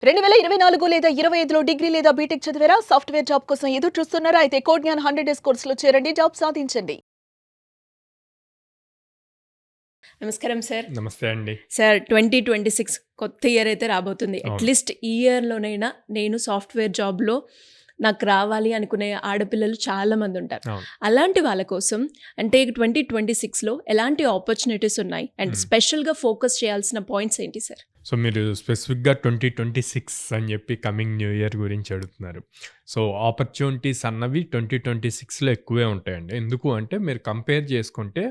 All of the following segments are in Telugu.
2024 లేదా 25లో డిగ్రీ లేదా బీటెక్ చదివారా? సాఫ్ట్‌వేర్ జాబ్ కోసం ఎదురు చూస్తున్నారా? అయితే కోడ్ జ్ఞాన్ 100 డేస్ కోర్సులో చేరండి. జాబ్ సాధించండి. నమస్కారం సార్. నమస్తే అండి. సార్ 2026 కొత్త ఇయర్ అయితే రాబోతుంది. అవును. అట్‌లీస్ట్ ఈ ఇయర్‌లోనైనా నేను సాఫ్ట్‌వేర్ జాబ్‌లో నాకు రావాలి అనుకునే ఆడపిల్లలు చాలామంది ఉంటారు. అవును. అలాంటి వాళ్ళ కోసం అంటే 2026లో ఎలాంటి ఆపర్చునిటీస్ ఉన్నాయి? అండ్ స్పెషల్‌గా ఫోకస్ చేయాల్సిన పాయింట్స్ ఏంటి సార్? సో, మీరు స్పెసిఫిక్‌గా 2026 అని చెప్పి కమింగ్ న్యూ ఇయర్ గురించి అడుగుతున్నారు. సో, ఆపర్చునిటీస్ అన్నవి 2026లో ఎక్కువే ఉంటాయండి. ఎందుకు అంటే మీరు కంపేర్ చేసుకుంటే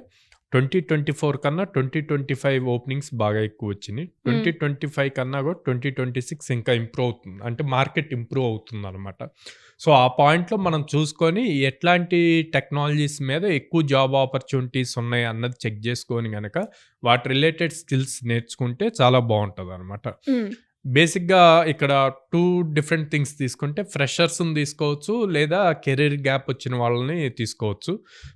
2024 కన్నా 2025 ఓపెనింగ్స్ బాగా ఎక్కువ వచ్చినాయి. 2025 కన్నా కూడా 2026 ఇంకా ఇంప్రూవ్ అవుతుంది. అంటే మార్కెట్ ఇంప్రూవ్ అవుతుందనమాట. సో, ఆ పాయింట్‌లో మనం చూసుకొని ఎట్లాంటి టెక్నాలజీస్ మీద ఎక్కువ జాబ్ ఆపర్చునిటీస్ ఉన్నాయి అన్నది చెక్ చేసుకొని గనక వాటి రిలేటెడ్ స్కిల్స్ నేర్చుకుంటే చాలా బావుంటదనమాట. బేసిక్‌గా ఇక్కడ 2 డిఫరెంట్ థింగ్స్ తీసుకుంటే ఫ్రెషర్స్‌ని తీసుకోవచ్చు, లేదా కెరీర్ గ్యాప్ వచ్చిన వాళ్ళని తీసుకోవచ్చు.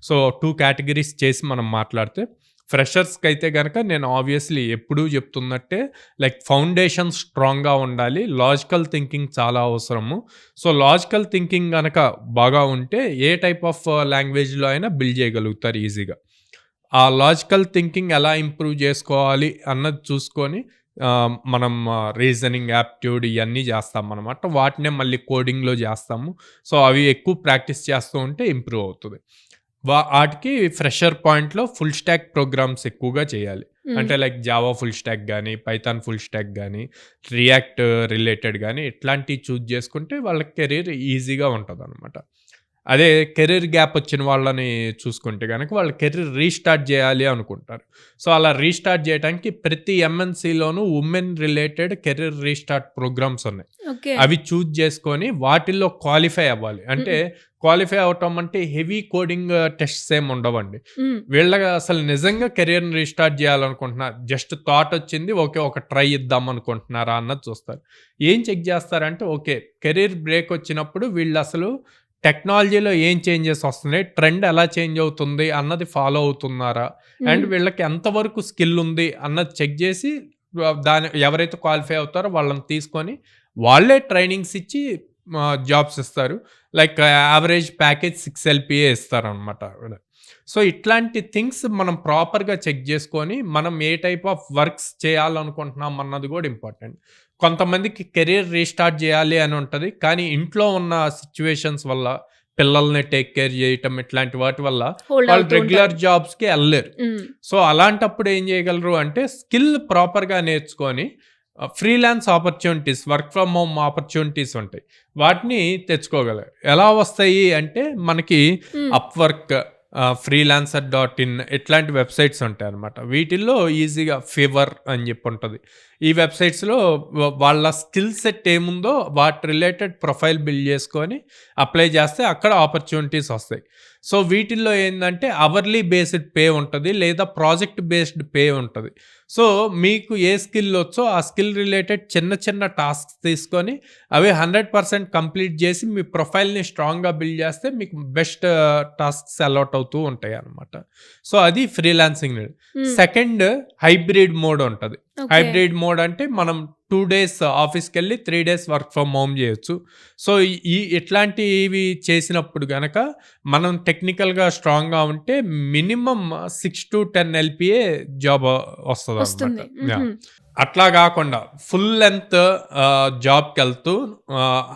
సో, 2 కేటగరీస్ చేసి మనం మాట్లాడితే ఫ్రెషర్స్‌కైతే గనక నేను ఆబ్వియస్‌లీ ఎప్పుడూ చెప్తున్నట్టే లైక్ ఫౌండేషన్ స్ట్రాంగ్‌గా ఉండాలి. లాజికల్ థింకింగ్ చాలా అవసరము. సో, లాజికల్ థింకింగ్ గనక బాగా ఉంటే ఏ టైప్ ఆఫ్ లాంగ్వేజ్‌లో అయినా బిల్డ్ చేయగలుగుతారు ఈజీగా. ఆ లాజికల్ థింకింగ్ ఎలా ఇంప్రూవ్ చేసుకోవాలి అన్నది చూసుకొని మనం రీజనింగ్, యాప్టిట్యూడ్ ఇయన్నీ చేస్తామనమాట. వాటినే మళ్ళీ కోడింగ్‌లో చేస్తాము. సో, అవి ఎక్కువ ప్రాక్టీస్ చేస్తూ ఉంటే ఇంప్రూవ్ అవుతది. ఆటికి ఫ్రెషర్ పాయింట్‌లో ఫుల్ స్టాక్ ప్రోగ్రామ్స్ ఎక్కువగా చేయాలి. అంటే లైక్ జావా ఫుల్ స్టాక్ గానీ, పైథాన్ ఫుల్ స్టాక్ గానీ, రియాక్ట్ రిలేటెడ్ గానీ ఇట్లాంటివి చూజ్ చేసుకుంటే వాళ్ళకి కెరీర్ ఈజీగా ఉంటదనమాట. అదే కెరీర్ గ్యాప్ వచ్చిన వాళ్ళని చూసుకుంటే గనక వాళ్ళు కెరీర్ రీస్టార్ట్ చేయాలి అనుకుంటారు. సో, అలా రీస్టార్ట్ చేయడానికి ప్రతి ఎంఎన్‌సిలోనూ women related career restart programmes ఉన్నాయి. ఓకే. అవి చూజ్ చేసుకొని వాటిల్లో క్వాలిఫై అవ్వాలి. అంటే క్వాలిఫై అవ్వటం అంటే హెవీ కోడింగ్ టెస్ట్స్ ఏమి ఉండవండి. వీళ్ళకి అసలు నిజంగా కెరియర్‌ని రీస్టార్ట్ చేయాలనుకుంటున్నారు. జస్ట్ థాట్ వచ్చింది. ఓకే. ఒక ట్రై ఇద్దాం అనుకుంటున్నారా అన్నది చూస్తారు. ఏం చెక్ చేస్తారంటే ఓకే. కెరీర్ బ్రేక్ వచ్చినప్పుడు వీళ్ళు అసలు టెక్నాలజీలో ఏం చేంజెస్ వస్తున్నాయి? ట్రెండ్ ఎలా చేంజ్ అవుతుంది అన్నది ఫాలో అవుతున్నారా? అండ్ వీళ్ళకి ఎంతవరకు స్కిల్ ఉంది అన్నది చెక్ చేసి దాని ఎవరైతే క్వాలిఫై అవుతారో వాళ్ళని తీసుకొని వాళ్ళే ట్రైనింగ్స్ ఇచ్చి జాబ్స్ ఇస్తారు. లైక్ యావరేజ్ ప్యాకేజ్ 6 ఎల్‌పిఏ ఇస్తారనమాట. సో, ఇట్లాంటి థింగ్స్ మనం ప్రాపర్‌గా చెక్ చేసుకొని మనం ఏ టైప్ ఆఫ్ వర్క్స్ చేయాలనుకుంటున్నాం అన్నది కూడా ఇంపార్టెంట్. కొంతమందికి కెరీర్ రీస్టార్ట్ చేయాలి అని ఉంటది. కానీ ఇంట్లో ఉన్న సిట్యుయేషన్స్ వల్ల పిల్లల్ని టేక్ కేర్ చేయటం ఇట్లాంటి వాటి వల్ల హోల్డ్ వాళ్ళు అవుతూ రెగ్యులర్ ఉంటారు. జాబ్స్‌కి ఎళ్ళలేరు. సో, అలాంటప్పుడు ఏం చేయగలరు అంటే స్కిల్ ప్రాపర్‌గా నేర్చుకొని freelance opportunities, work from home opportunities ఉంటాయి. వాటిని తెచ్చుకోగలరు. ఎలా వస్తాయి అంటే మనకి అప్‌వర్క్, ఫ్రీలాన్సర్.ఇన్ ఇట్లాంటి వెబ్‌సైట్స్ ఉంటాయన్నమాట. వీటిల్లో ఈజీగా ఫీవర్ అని చెప్పి ఉంటది. ఈ వెబ్‌సైట్స్‌లో వాళ్ళ స్కిల్ సెట్ ఏముందో వాటి రిలేటెడ్ ప్రొఫైల్ బిల్డ్ చేసుకొని అప్లై చేస్తే అక్కడ ఆపర్చునిటీస్ వస్తాయి. సో, వీటిల్లో ఏందంటే అవర్లీ బేస్డ్ పే ఉంటది. లేదా ప్రాజెక్ట్ బేస్డ్ పే ఉంటది. సో, మీకు ఏ స్కిల్ వచ్చో ఆ స్కిల్ రిలేటెడ్ చిన్న చిన్న టాస్క్స్ తీసుకొని అవి 100% కంప్లీట్ చేసి మీ ప్రొఫైల్‌ని స్ట్రాంగ్‌గా బిల్డ్ చేస్తే మీకు బెస్ట్ టాస్క్స్ అలాట్ అవుతూ ఉంటాయి అన్నమాట. సో, అది ఫ్రీలాన్సింగ్. సెకండ్ హైబ్రిడ్ మోడ్ ఉంటది. హైబ్రిడ్ మోడ్ అంటే మనం 2 డేస్ ఆఫీస్‌కెళ్ళి 3 డేస్ వర్క్ ఫ్రమ్ హోమ్ చేయొచ్చు. సో, ఇట్లాంటివి చేసినప్పుడు గనక మనం టెక్నికల్‌గా స్ట్రాంగ్‌గా ఉంటే మినిమమ్ 6-10 ఎల్‌పిఏ జాబ్ వస్తదనమాట. వస్తుంది. యాహ్! అట్లా గాకుండా ఫుల్ లెంగ్త్ జాబ్‌కెళ్తూ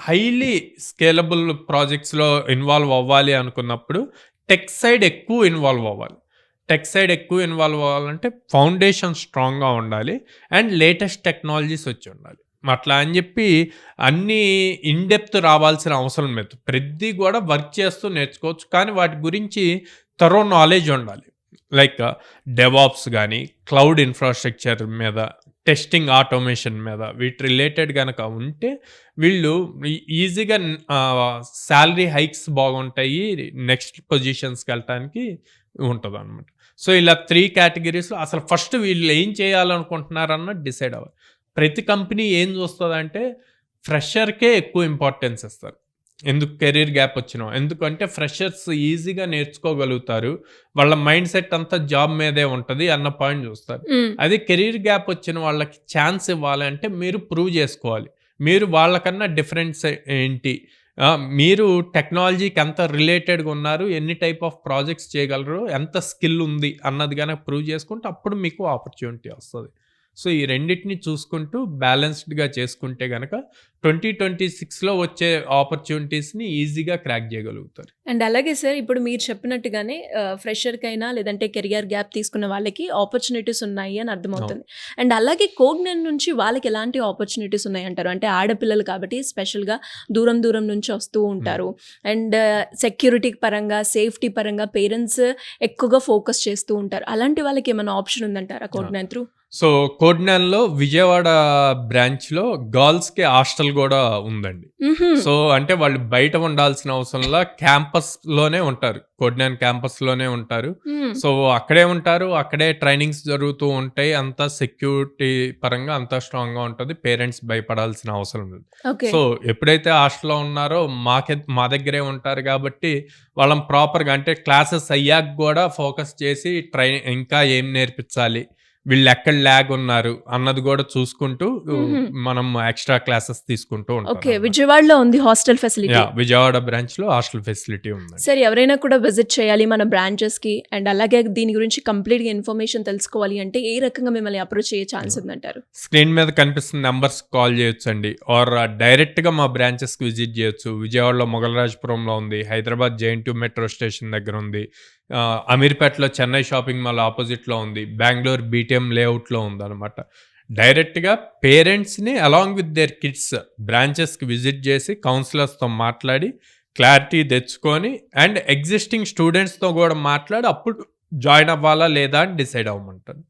హైలీ స్కేలబుల్ ప్రాజెక్ట్స్‌లో ఇన్వాల్వ్ అవ్వాలి అనుకున్నప్పుడు టెక్ సైడ్ ఎక్కువ ఇన్వాల్వ్ అవ్వాలి. టెక్ సైడ్ ఎక్కువ ఇన్వాల్వ్ అవ్వాలంటే ఫౌండేషన్ స్ట్రాంగ్‌గా ఉండాలి. అండ్ లేటెస్ట్ టెక్నాలజీస్ వచ్చి ఉండాలి. అట్లా అని చెప్పి అన్నీ ఇన్ డెప్త్ రావాల్సిన అవసరం లేదు. ప్రతిది కూడా వర్క్ చేస్తూ నేర్చుకోవచ్చు. కానీ వాటి గురించి థరో నాలెడ్జ్ ఉండాలి. లైక్ డెవాప్స్ గానీ, క్లౌడ్ ఇన్‌ఫ్రాస్ట్రక్చర్ మీద, టెస్టింగ్ ఆటోమేషన్ మీద వీటి రిలేటెడ్ గనక ఉంటే వీళ్ళు ఈజీగా సాలరీ హైక్స్ బాగుంటాయి. నెక్స్ట్ పొజిషన్స్‌కెళ్ళటానికి ఉంటదనమాట. సో, ఇలా 3 కేటగరీస్‌లో అసలు ఫస్ట్ వీళ్ళు ఏం చేయాలనుకుంటున్నారన్నది డిసైడ్ అవ్వాలి. ప్రతి కంపెనీ ఏం చూస్తదంటే ఫ్రెషర్‌కే ఎక్కువ ఇంపార్టెన్స్ ఇస్తారు. ఎందుకు కెరీర్ గ్యాప్ వచ్చినా. ఎందుకంటే ఫ్రెషర్స్ ఈజీగా నేర్చుకోగలుగుతారు. వాళ్ళ మైండ్ సెట్ అంతా జాబ్ మీదే ఉంటది అన్న పాయింట్ చూస్తారు. అదే కెరీర్ గ్యాప్ వచ్చిన వాళ్ళకి ఛాన్స్ ఇవ్వాలి అంటే మీరు ప్రూవ్ చేసుకోవాలి. మీరు వాళ్ళకన్నా డిఫరెన్స్ ఏంటి? మీరు టెక్నాలజీకి ఎంత రిలేటెడ్‌గా ఉన్నారు, ఎన్ని టైప్ ఆఫ్ ప్రాజెక్ట్స్ చేయగలరు, ఎంత స్కిల్ ఉంది అన్నది గనక ప్రూవ్ చేసుకుంటే అప్పుడు మీకు ఆపర్చునిటీ వస్తది. సో, ఈ రెండిటిని చూసుకుంటూ బ్యాలెన్స్డ్‌గా చేసుకుంటే గనక 2026లో వచ్చే ఆపర్చునిటీస్‌ని ఈజీగా క్రాక్ చేయగలుగుతారు. అండ్ అలాగే సార్ ఇప్పుడు మీరు చెప్పినట్టుగానే ఫ్రెషర్‌కైనా లేదంటే కెరియర్ గ్యాప్ తీసుకున్న వాళ్ళకి ఆపర్చునిటీస్ ఉన్నాయి అని అర్థమవుతుంది. అండ్ అలాగే కోగ్నెన్ నుంచి వాళ్ళకి ఎలాంటి ఆపర్చునిటీస్ ఉన్నాయంటారు? అంటే ఆడపిల్లలు కాబట్టి స్పెషల్‌గా దూరం దూరం నుంచి వస్తూ ఉంటారు. అండ్ సెక్యూరిటీ పరంగా, సేఫ్టీ పరంగా పేరెంట్స్ ఎక్కువగా ఫోకస్ చేస్తూ ఉంటారు. అలాంటి వాళ్ళకి ఏమైనా ఆప్షన్ ఉందంటారా కోగ్నెన్ త్రూ? సో, కోడ్‌నాన్‌లో విజయవాడ బ్రాంచ్‌లో గర్ల్స్‌కి హాస్టల్ గూడా ఉందండి. హుహు. సో, అంటే వాళ్ళు బయట ఉండాల్సిన అవసరంలా క్యాంపస్‌లోనే ఉంటారు. కోడ్‌నాన్ క్యాంపస్‌లోనే ఉంటారు. హ్మ్. సో, అక్కడే ఉంటారు. అక్కడే ట్రైనింగ్స్ జరుగుతూ ఉంటాయి. అంతా సెక్యూరిటీ పరంగా అంతా స్ట్రాంగ్‌గా ఉంటది. పేరెంట్స్ భయపడాల్సిన అవసరం లేదు. ఓకే. సో, ఎప్పుడైతే హాస్టల్‌లో ఉన్నారో మా దగ్గరే ఉంటారు గాబట్టి, వాళ్ళని ప్రాపర్‌గా అంటే క్లాసెస్ అయ్యాక గూడా ఫోకస్ చేసి ఇంకా ఏం నేర్పించాలి, వీళ్ళెక్కడ ల్యాగ్ ఉన్నారు అన్నది గూడా చూసుకుంటూ హుహు. మనం ఎక్స్‌ట్రా క్లాసెస్ తీసుకుంటూ ఓకే. ఉంటామనమాట. విజయవాడలో ఉంది హాస్టల్ ఫెసిలిటీ. విజయవాడ బ్రాంచ్‌లో హాస్టల్ ఫెసిలిటీ ఉందండి. సరే ఎవరైనా కూడా విజిట్ చేయాలి మన బ్రాంచెస్‌కి అండ్ అలాగే దీని గురించి కంప్లీట్‌గా ఇన్ఫర్మేషన్ తెలుసుకోవాలి అంటే ఏ రకంగా మిమ్మల్ని అప్రోచ్ అయ్యే ఛాన్స్ ఉందంటారు? స్క్రీన్ మీద కనిపిస్తున్న నంబర్స్‌కి కాల్ చేయొచ్చండి. ఆర్ డైరెక్ట్‌గా మా బ్రాంచెస్‌కి విజిట్ చేయొచ్చు. విజయవాడలో మొగలరాజపురంలో ఉంది. హైదరాబాద్ జేఎన్‌టీయూ మెట్రో స్టేషన్ దగ్గర ఉంది. అమీర్పేటలో చెన్నై షాపింగ్ మాల్ ఆపోజిట్‌లో ఉంది. బెంగుళూరు బీటీఎం లేఅవుట్‌లో ఉందనమాట. డైరెక్ట్‌గా పేరెంట్స్‌ని అలాంగ్ విత్ దేర్ కిడ్స్ బ్రాంచెస్‌కి విజిట్ చేసి కౌన్సిలర్స్‌తో మాట్లాడి క్లారిటీ తెచ్చుకొని అండ్ ఎగ్జిస్టింగ్ స్టూడెంట్స్‌తో కూడా మాట్లాడి అప్పుడు జాయిన్ అవ్వాలా లేదా అని డిసైడ్ అవ్వమంటాను.